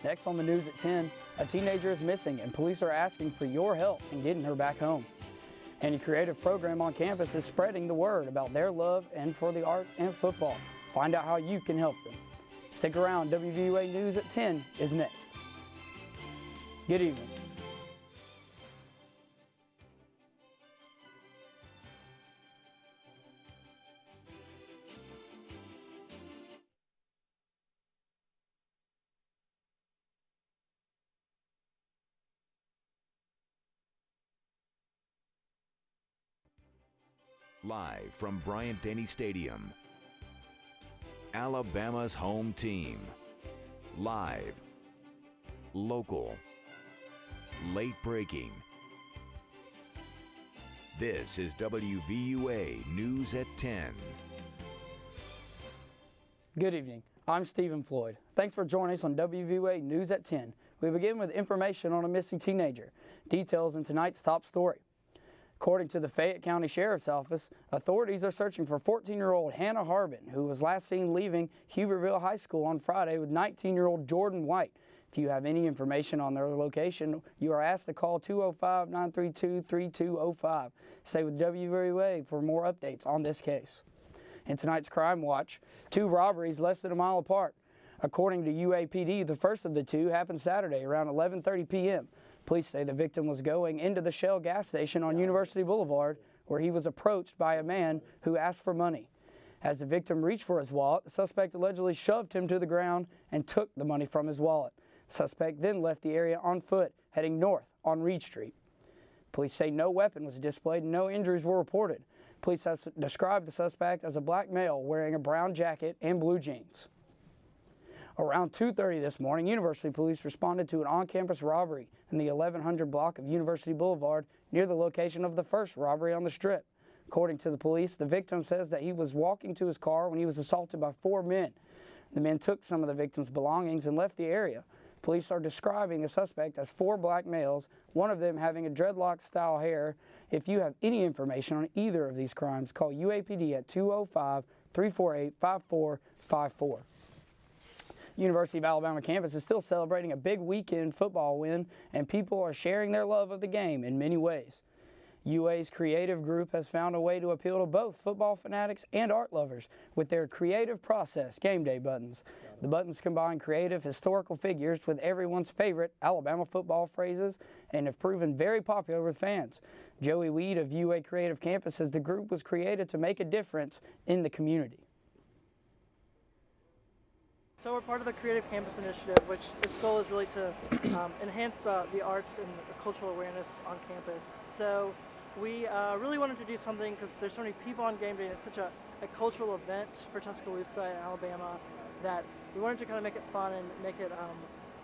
Next on the news at 10, a teenager is missing and police are asking for your help in getting her back home. Any creative program on campus is spreading the word about their love and for the arts and football. Find out how you can help them. Stick around, WVUA News at 10 is next. Good evening. Live from Bryant-Denny Stadium, Alabama's home team. Live, local, late breaking. This is WVUA News at 10. Good evening. I'm Stephen Floyd. Thanks for joining us on WVUA News at 10. We begin with information on a missing teenager. Details in tonight's top story. According to the Fayette County Sheriff's Office, authorities are searching for 14-year-old Hannah Harbin, who was last seen leaving Hubertville High School on Friday with 19-year-old Jordan White. If you have any information on their location, you are asked to call 205-932-3205. Stay with WVUA for more updates on this case. In tonight's Crime Watch, 2 robberies less than a mile apart. According to UAPD, the first of the 2 happened Saturday around 11:30 p.m. Police say the victim was going into the Shell gas station on University Boulevard, where he was approached by a man who asked for money. As the victim reached for his wallet, the suspect allegedly shoved him to the ground and took the money from his wallet. The suspect then left the area on foot, heading north on Reed Street. Police say no weapon was displayed and no injuries were reported. Police have described the suspect as a black male wearing a brown jacket and blue jeans. Around 2:30 this morning, University police responded to an on-campus robbery in the 1100 block of University Boulevard near the location of the first robbery on the Strip. According to the police, the victim says that he was walking to his car when he was assaulted by 4 men. The men took some of the victim's belongings and left the area. Police are describing the suspect as 4 black males, one of them having a dreadlock-style hair. If you have any information on either of these crimes, call UAPD at 205-348-5454. University of Alabama campus is still celebrating a big weekend football win, and people are sharing their love of the game in many ways. UA's creative group has found a way to appeal to both football fanatics and art lovers with their Creative Process Game Day buttons. The buttons combine creative historical figures with everyone's favorite Alabama football phrases and have proven very popular with fans. Joey Weed of UA Creative Campus says the group was created to make a difference in the community. So we're part of the Creative Campus Initiative, which its goal is really to enhance the arts and the cultural awareness on campus. So we really wanted to do something because there's so many people on game day and it's such a cultural event for Tuscaloosa and Alabama that we wanted to kind of make it fun and make it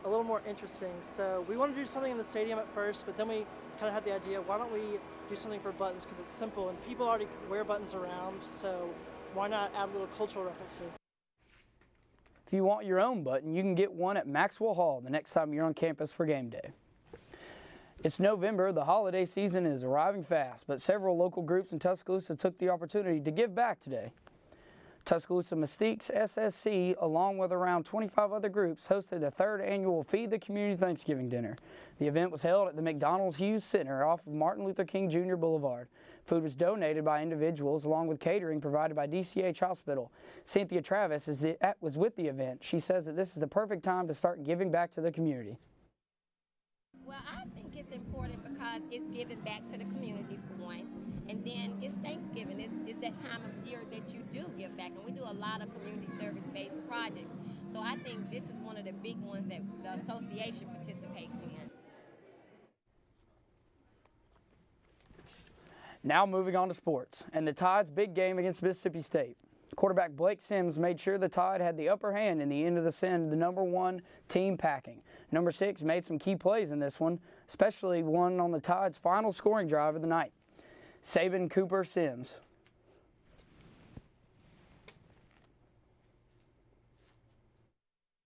a little more interesting. So we wanted to do something in the stadium at first, but then we kind of had the idea, why don't we do something for buttons, because it's simple and people already wear buttons around, so why not add little cultural references? If you want your own button, you can get one at Maxwell Hall the next time you're on campus for game day. It's November, the holiday season is arriving fast, but several local groups in Tuscaloosa took the opportunity to give back today. Tuscaloosa Mystiques SSC, along with around 25 other groups, hosted the 3rd annual Feed the Community Thanksgiving Dinner. The event was held at the McDonald's Hughes Center off of Martin Luther King Jr. Boulevard. Food was donated by individuals along with catering provided by DCH Hospital. Cynthia Travis was with the event. She says that this is the perfect time to start giving back to the community. Well, I think it's important because it's giving back to the community for one. And then it's Thanksgiving. It's that time of year that you do give back. And we do a lot of community service-based projects. So I think this is one of the big ones that the association participates in. Now moving on to sports, and the Tide's big game against Mississippi State. Quarterback Blake Sims made sure the Tide had the upper hand in the end of the send the #1 team packing. Number 6 made some key plays in this one, especially one on the Tide's final scoring drive of the night. Saban Cooper Sims.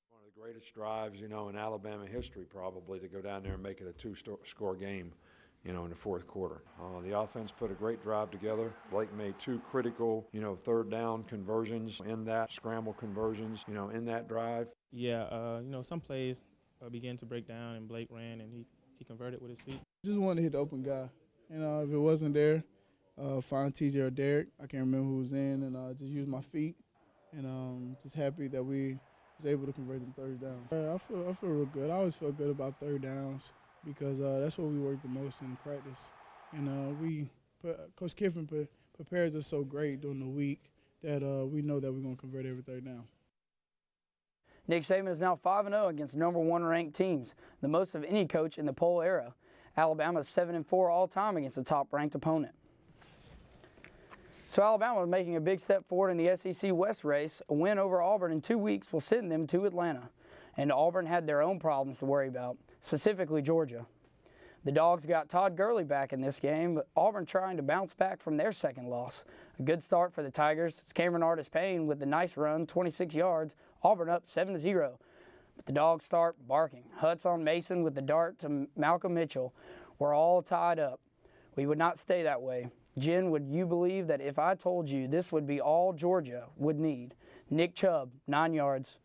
One of the greatest drives, in Alabama history probably, to go down there and make it a 2-score game, in the fourth quarter. The offense put a great drive together. Blake made 2 critical, 3rd down conversions in that, scramble conversions, in that drive. Yeah, some plays began to break down, and Blake ran, and he converted with his feet. Just wanted to hit the open guy. If it wasn't there, find TJ or Derek. I can't remember who was in, and just use my feet. And just happy that we was able to convert them third downs. I feel real good. I always feel good about third downs because that's what we work the most in practice. And Coach Kiffin prepares us so great during the week that we know that we're going to convert every third down. Nick Saban is now 5-0 against #1 ranked teams, the most of any coach in the poll era. Alabama is 7-4 all-time against a top-ranked opponent. So Alabama is making a big step forward in the SEC West race. A win over Auburn in 2 weeks will send them to Atlanta. And Auburn had their own problems to worry about, specifically Georgia. The Dogs got Todd Gurley back in this game, but Auburn trying to bounce back from their second loss. A good start for the Tigers. It's Cameron Artis-Payne with the nice run, 26 yards. Auburn up 7-0. But the Dogs start barking. Hutz on Mason with the dart to Malcolm Mitchell. We're all tied up. We would not stay that way. Jen, would you believe that if I told you this would be all Georgia would need? Nick Chubb, 9 yards.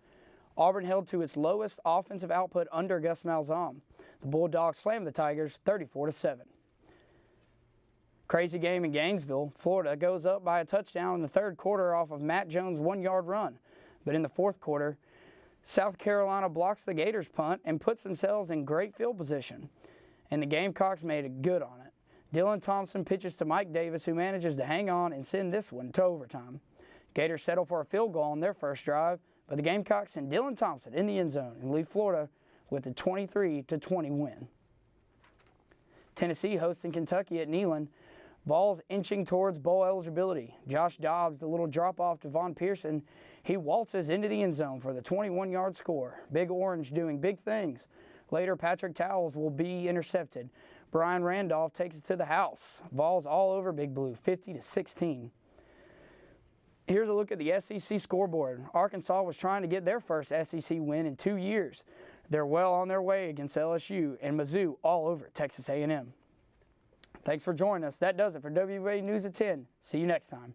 Auburn held to its lowest offensive output under Gus Malzahn. The Bulldogs slammed the Tigers 34-7. Crazy game in Gainesville. Florida goes up by a touchdown in the third quarter off of Matt Jones' 1-yard run. But in the fourth quarter, South Carolina blocks the Gators' punt and puts themselves in great field position. And the Gamecocks made it good on it. Dylan Thompson pitches to Mike Davis, who manages to hang on and send this one to overtime. Gators settle for a field goal on their first drive, but the Gamecocks send Dylan Thompson in the end zone and leave Florida with a 23-20 win. Tennessee hosting Kentucky at Neyland. Vols inching towards bowl eligibility. Josh Dobbs, the little drop-off to Von Pearson, he waltzes into the end zone for the 21-yard score. Big Orange doing big things. Later, Patrick Towles will be intercepted. Brian Randolph takes it to the house. Vols all over Big Blue, 50-16. Here's a look at the SEC scoreboard. Arkansas was trying to get their first SEC win in 2 years. They're well on their way against LSU, and Mizzou all over Texas A&M. Thanks for joining us. That does it for WVA News at 10. See you next time.